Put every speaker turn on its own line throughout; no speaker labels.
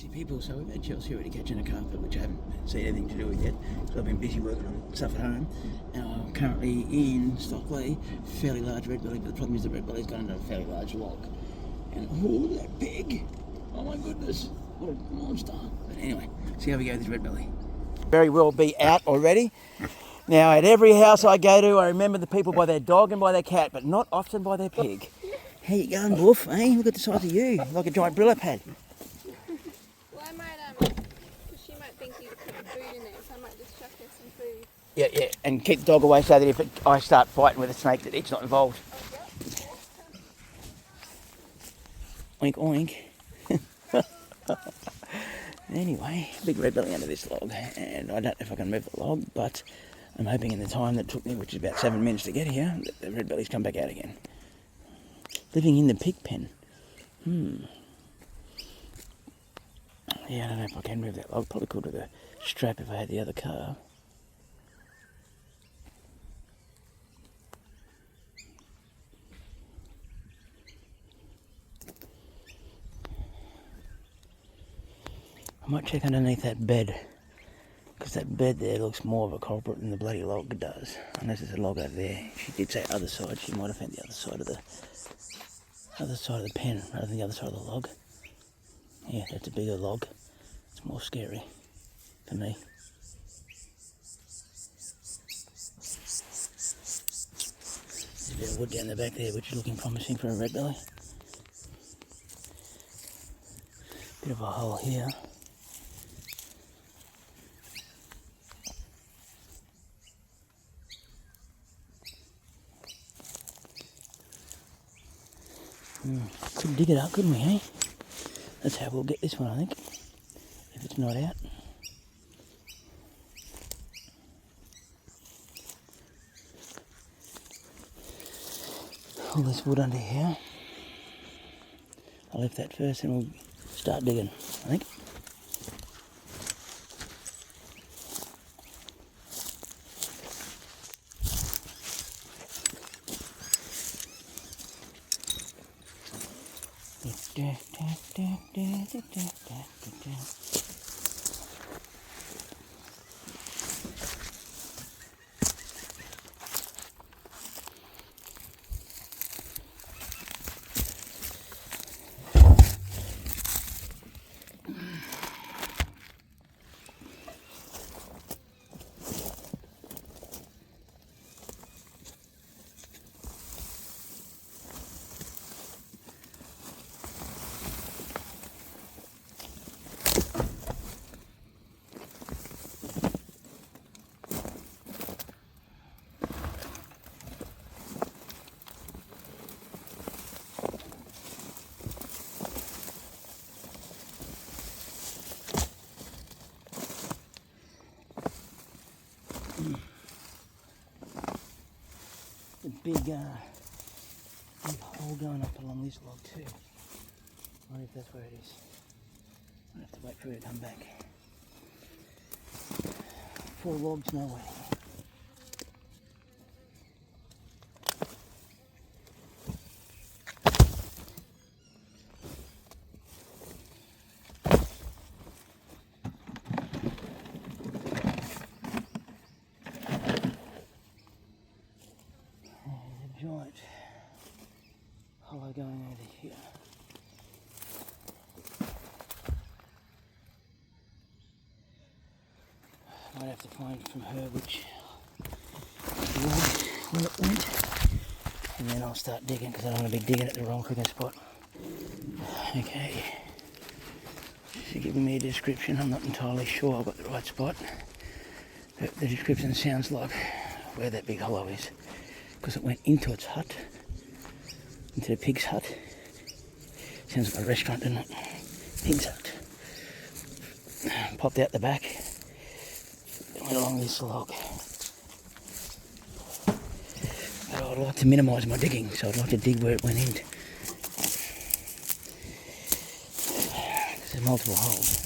taxi people, so we've had Chelsea already catching a carpet, which I haven't seen anything to do with yet, because I've been busy working on stuff at home. And I'm currently in Stockleigh, fairly large red belly, but the problem is the red belly's gone into a fairly large log. And oh, look at that pig! Oh my goodness, what a monster. But anyway, see how we go with this red belly. Very well be out already. Now, at every house I go to, I remember the people by their dog and by their cat, but not often by their pig. How you going, Wolf? Eh? Look at the size of you, like a giant Brillo pad.
Well, I might, because she might think you put food in there, so I might just chuck her some food.
Yeah, and keep the dog away so that if I start fighting with a snake, that it's not involved. Oink, oink. Anyway, big red belly under this log, and I don't know if I can move the log, but I'm hoping in the time that took me, which is about 7 minutes to get here, that the red belly's come back out again. Living in the pig pen. Yeah, I don't know if I can move that log. Probably could with a strap if I had the other car. I might check underneath that bed, because that bed there looks more of a culprit than the bloody log does. Unless there's a log over there. She did say other side. She might have found the other side of the pen rather than the other side of the log. Yeah, that's a bigger log. It's more scary for me. There's a bit of wood down the back there, which is looking promising for a red belly. Bit of a hole here. Could dig it up, couldn't we, eh? That's how we'll get this one, I think, if it's not out. All this wood under here. I'll lift that first and we'll start digging, I think. The big hole going up along this log too. I wonder if that's where it is. I'll have to wait for her to come back. 4 logs, no way. Giant hollow going over here. Might have to find from her which log it went, and then I'll start digging because I don't want to be digging at the wrong freaking spot. Okay, she's giving me a description. I'm not entirely sure I've got the right spot, but the description sounds like where that big hollow is. Because it went into its hut, into the pig's hut. Sounds like a restaurant, doesn't it? Pig's hut. Popped out the back, went along this log. But I'd like to minimise my digging, so I'd like to dig where it went in. There's multiple holes.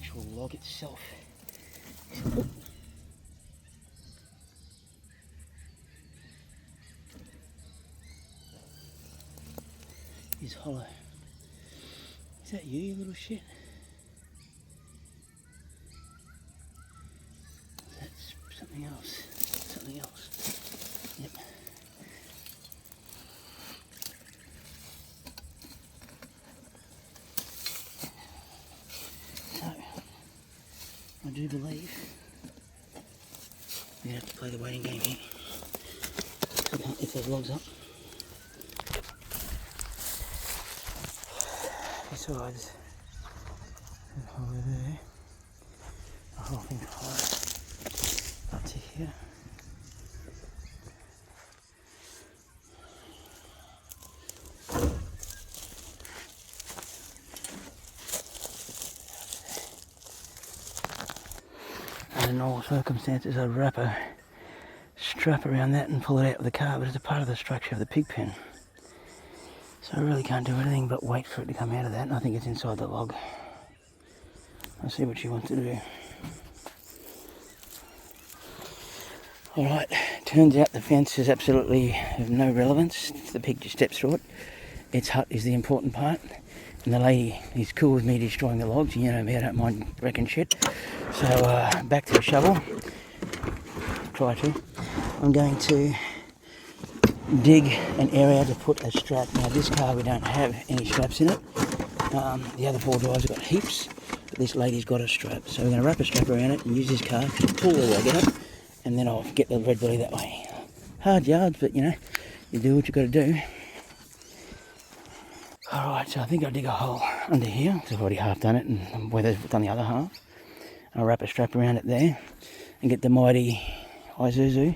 actual log itself is hollow. Is that you little shit? That's something else. Something else. Yep. So, I do believe we're going to have to play the waiting game here. I can't lift those logs up. Besides, over there, the whole thing's high up to here. Under normal circumstances, I'd wrap a strap around that and pull it out with the car, but it's a part of the structure of the pig pen. So I really can't do anything but wait for it to come out of that, and I think it's inside the log. I'll see what she wants to do. Alright, turns out the fence is absolutely of no relevance. The pig just steps through it. Its hut is the important part. And the lady is cool with me destroying the logs. You know me, I don't mind wrecking shit. So back to the shovel. Try to. I'm going to dig an area to put a strap. Now this car we don't have any straps in it. The other four drives have got heaps, but this lady's got a strap. So we're going to wrap a strap around it and use this car to pull the log out, and then I'll get the red belly that way. Hard yards, but you know, you do what you got to do. Alright, so I think I'll dig a hole under here, because I've already half done it, and Weather's done the other half. I'll wrap a strap around it there, and get the mighty Isuzu,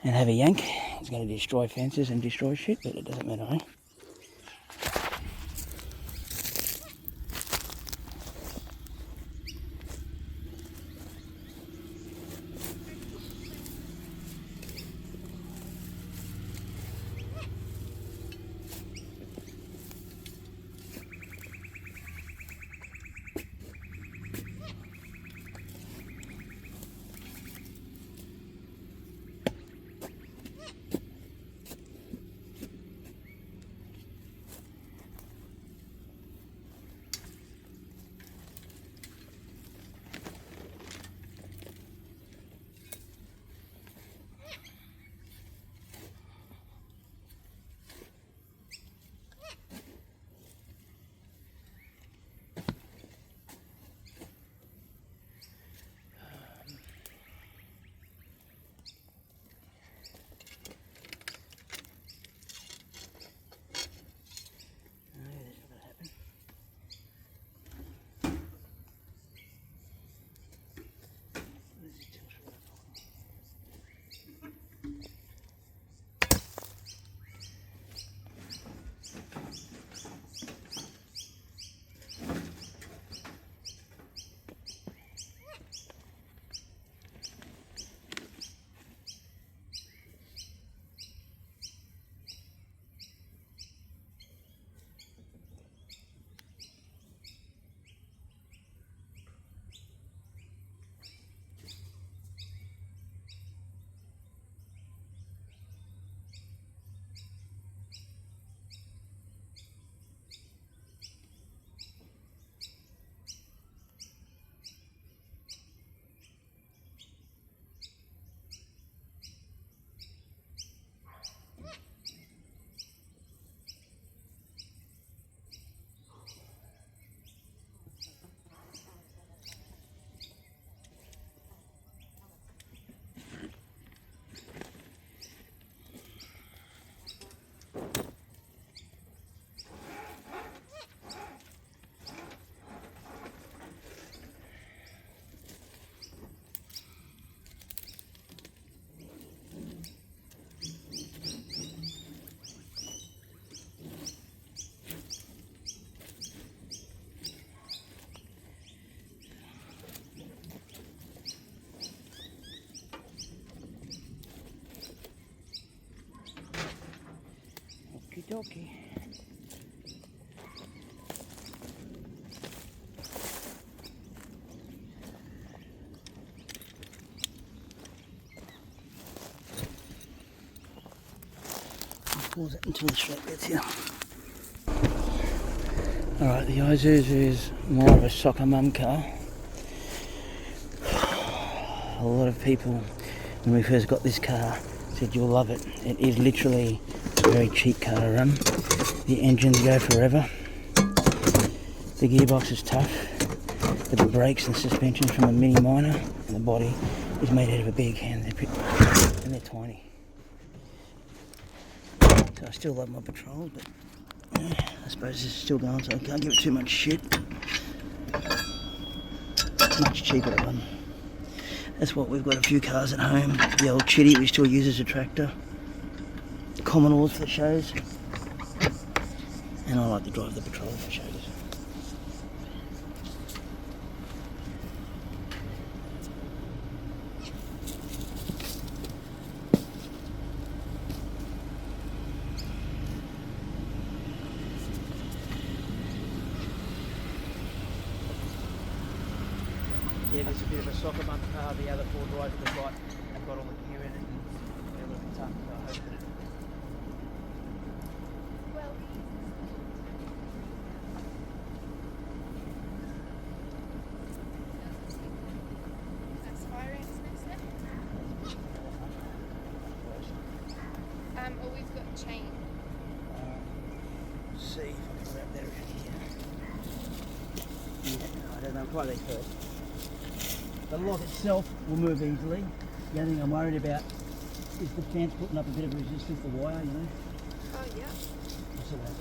and have a yank. It's going to destroy fences and destroy shit, but it doesn't matter, eh? Okie dokie. Pause it until the strap gets here. Alright, the Isuzu is more of a soccer mum car. A lot of people, when we first got this car, said you'll love it. It is literally a very cheap car to run. The engines go forever. The gearbox is tough, but the brakes and suspension from a mini minor, and the body is made out of a big hand, and they're tiny. So I still love my patrols, but I suppose this is still going, so I can't give it too much shit. It's much cheaper to run. That's what we've got a few cars at home. The old Chitty we still use as a tractor. Commodores for the shows. And I like to drive the patrol for shows. Yeah, there's a bit of a soccer bump car. The other four drivers we've got have got all the gear in it, and they're a little bit tough, so I hope that it...
Well, that's fire ants next step. Or we've got chain.
See if I can wrap that around here. Yeah, I don't know, try these first. The log itself will move easily. The only thing I'm worried about is the fence putting up a bit of resistance, the wire, you know.
Oh, yeah.
So that,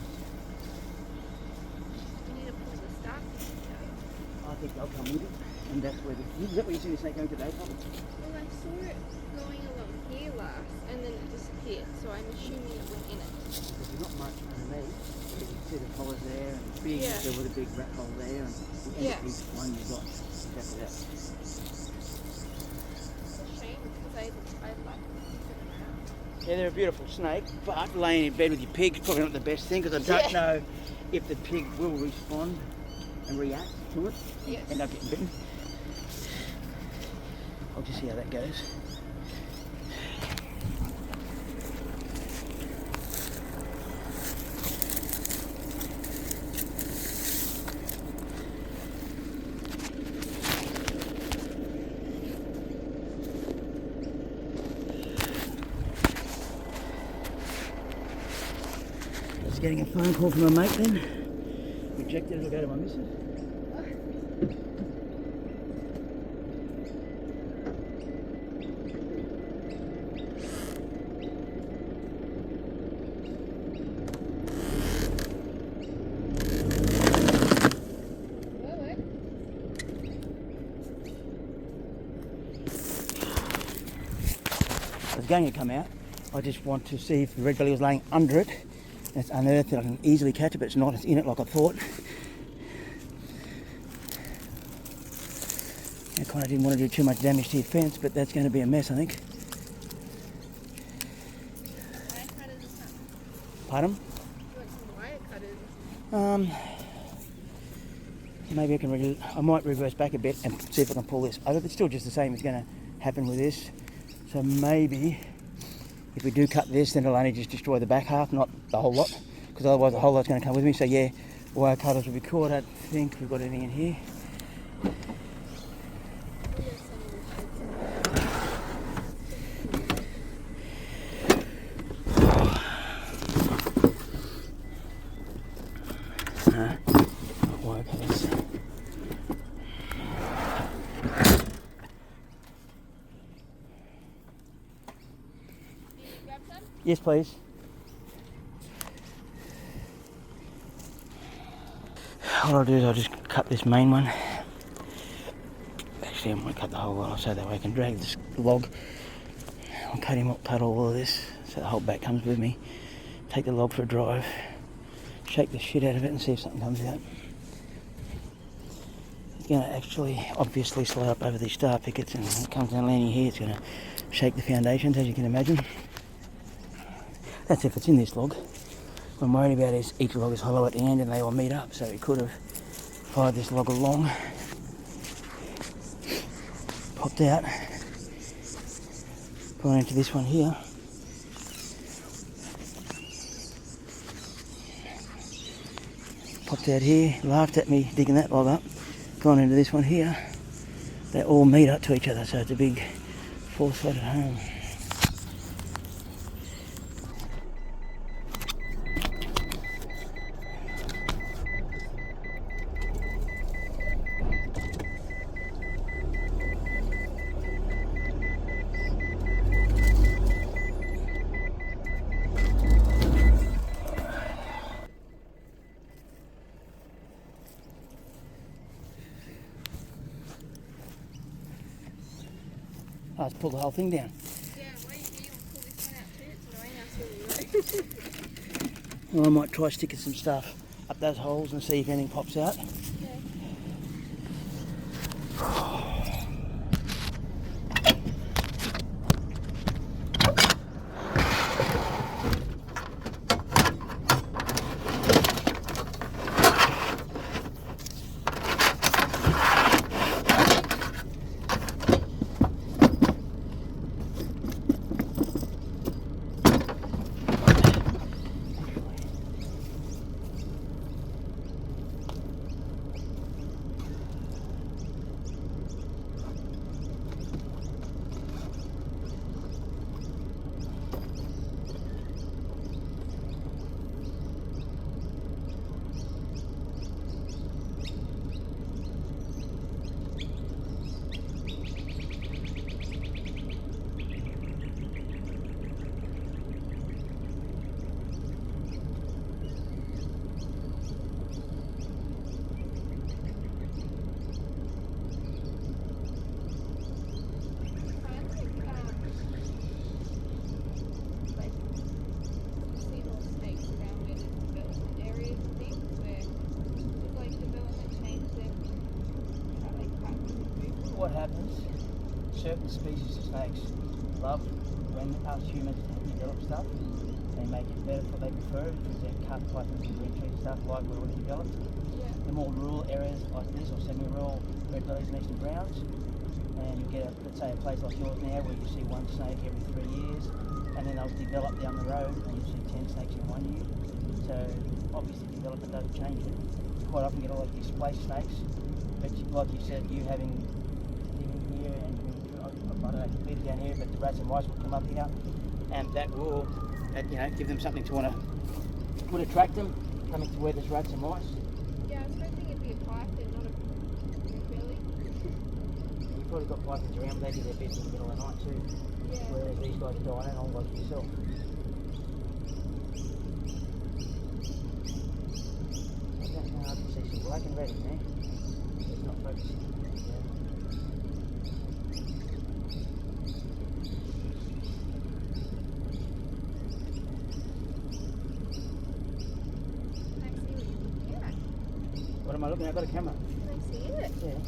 We need to pull the start.
I think they'll come with it. And that's where is that what you see the snake going today, Tom?
Well, I saw it going along here last, and then it disappeared, so I'm assuming it went in it.
There's not much underneath. You can see the collars there, and the big,
Yeah.
there was a big rat hole there, and
Yeah.
each one you've got exactly that.
It's a shame because I'd like to keep it around.
Yeah, they're a beautiful snake, but laying in bed with your pig is probably not the best thing, because I don't know if the pig will respond and react to it.
Yes.
End up getting bitten. I'll just see how that goes. Just getting a phone call from a mate then. Rejected, it'll go to my missus. It's going to come out. I just want to see if the red belly was laying under it. It's unearthed, I can easily catch it, but it's not. It's in it like I thought. I kind of didn't want to do too much damage to your fence, but that's going to be a mess, I think.
Wire cutters or something.
Pardon?
You want some wire cutters?
Maybe I might reverse back a bit and see if I can pull this over. It's still just the same as going to happen with this. So maybe if we do cut this, then it'll only just destroy the back half, not the whole lot, because otherwise the whole lot's going to come with me. So yeah, wire cutters will be cool. I don't think we've got anything in here. Wire cutters. Yes, please. What I'll do is I'll just cut this main one. Actually, I might cut the whole lot off so that way I can drag this log. I'll cut all of this so the whole back comes with me. Take the log for a drive. Shake the shit out of it and see if something comes out. It's going to actually obviously slide up over these star pickets, and when it comes down landing here, it's going to shake the foundations, as you can imagine. That's if it's in this log. What I'm worried about is each log is hollow at the end and they all meet up, so we could have fired this log along, popped out, gone into this one here, popped out here, laughed at me digging that log up, gone into this one here. They all meet up to each other, so it's a big four-sided home. Oh, let's pull the whole thing down.
Yeah, why you do pull this one out too? It's annoying how
Well, I might try sticking some stuff up those holes and see if anything pops out.
Okay.
What happens, certain species of snakes love when us humans develop stuff. They make it better for they prefer it because they're cut pythons and green trees and stuff like we're already developed.
Yeah.
The more rural areas like this or semi-rural red bellies and eastern browns, and you get let's say a place like yours now where you see one snake every 3 years, and then they'll develop down the road and you see 10 snakes in 1 year. So obviously development doesn't change it. You quite often get all of these displaced snakes, but like you said, you having here and I don't know, completely down here, but the rats and mice will come up here, and that will, give them something to would attract them coming to where there's rats and mice.
Yeah, I was hoping it'd be a python, not a belly.
You've probably got pythons around, but they do their beds in the middle of the night too.
Yeah.
Whereas these guys are dying on like yourself. I don't know, I can see some black and red in there. It's not focusing. What am I looking at? I've got a camera.
Can I see it?
Yeah.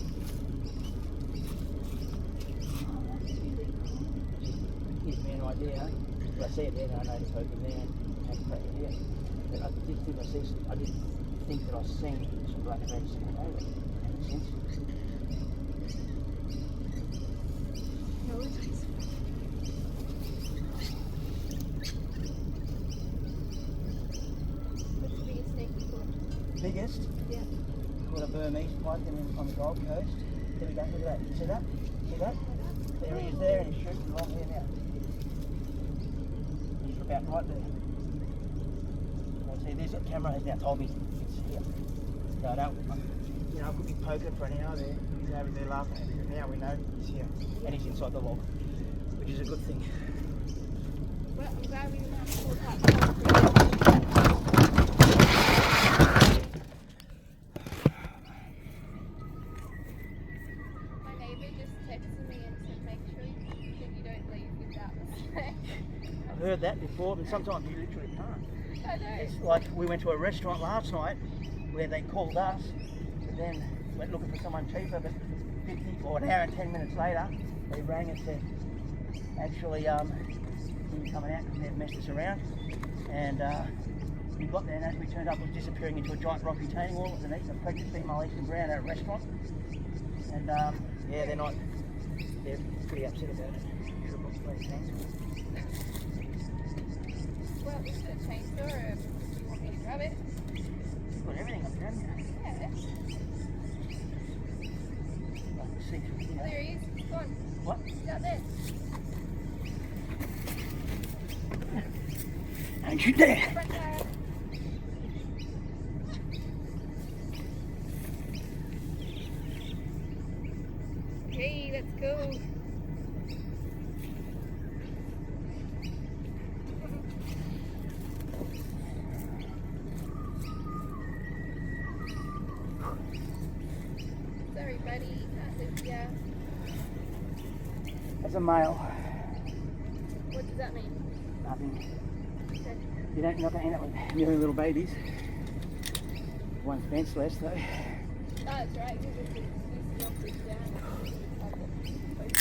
Gives me an idea. If I see it there, then I know to poke in there and crack it here. But I did think that I seen some black and red sticking over. That makes sense.
No, it is. What's the biggest snake you caught?
Biggest?
Yeah.
Caught a Burmese python on the Gold Coast. There we go, look at that. You see that? See that? There he is there, and he's shooting along here now. He's about right there. Well, see, this camera has now told me it's here. So I don't, I could be poking for an hour there. He's over there laughing at me, but now we know he's here. And he's inside the log, which is a good thing.
Well, I'm glad we didn't have to pull that. My neighbour just texted me and said, make sure you don't leave without the snake.
I've heard that before, but sometimes you literally can't.
I know.
It's like we went to a restaurant last night where they called us, but then went looking for someone cheaper, but 50 or an hour and 10 minutes later, they rang and said, actually, he coming out because they've messed us around. And we got there, and as we turned up, it was disappearing into a giant rock retaining wall underneath a pregnant female eastern brown at a restaurant. And yeah, they're pretty upset about it.
Well, is it a chainsaw or do you want me to grab it?
You've got everything up there, haven't you?
Yeah.
See through
Oh,
here.
there he is. Go on.
What?
He's out there.
Ain't you there?
Front tire. Okay, let's go. Sorry, buddy. Can't lift ya.
As a male,
What does that mean?
nothing.
Okay.
You're not going to end up with million little babies. One's fenchless though.
Oh, that's right. Because it's knocked this down. Okay.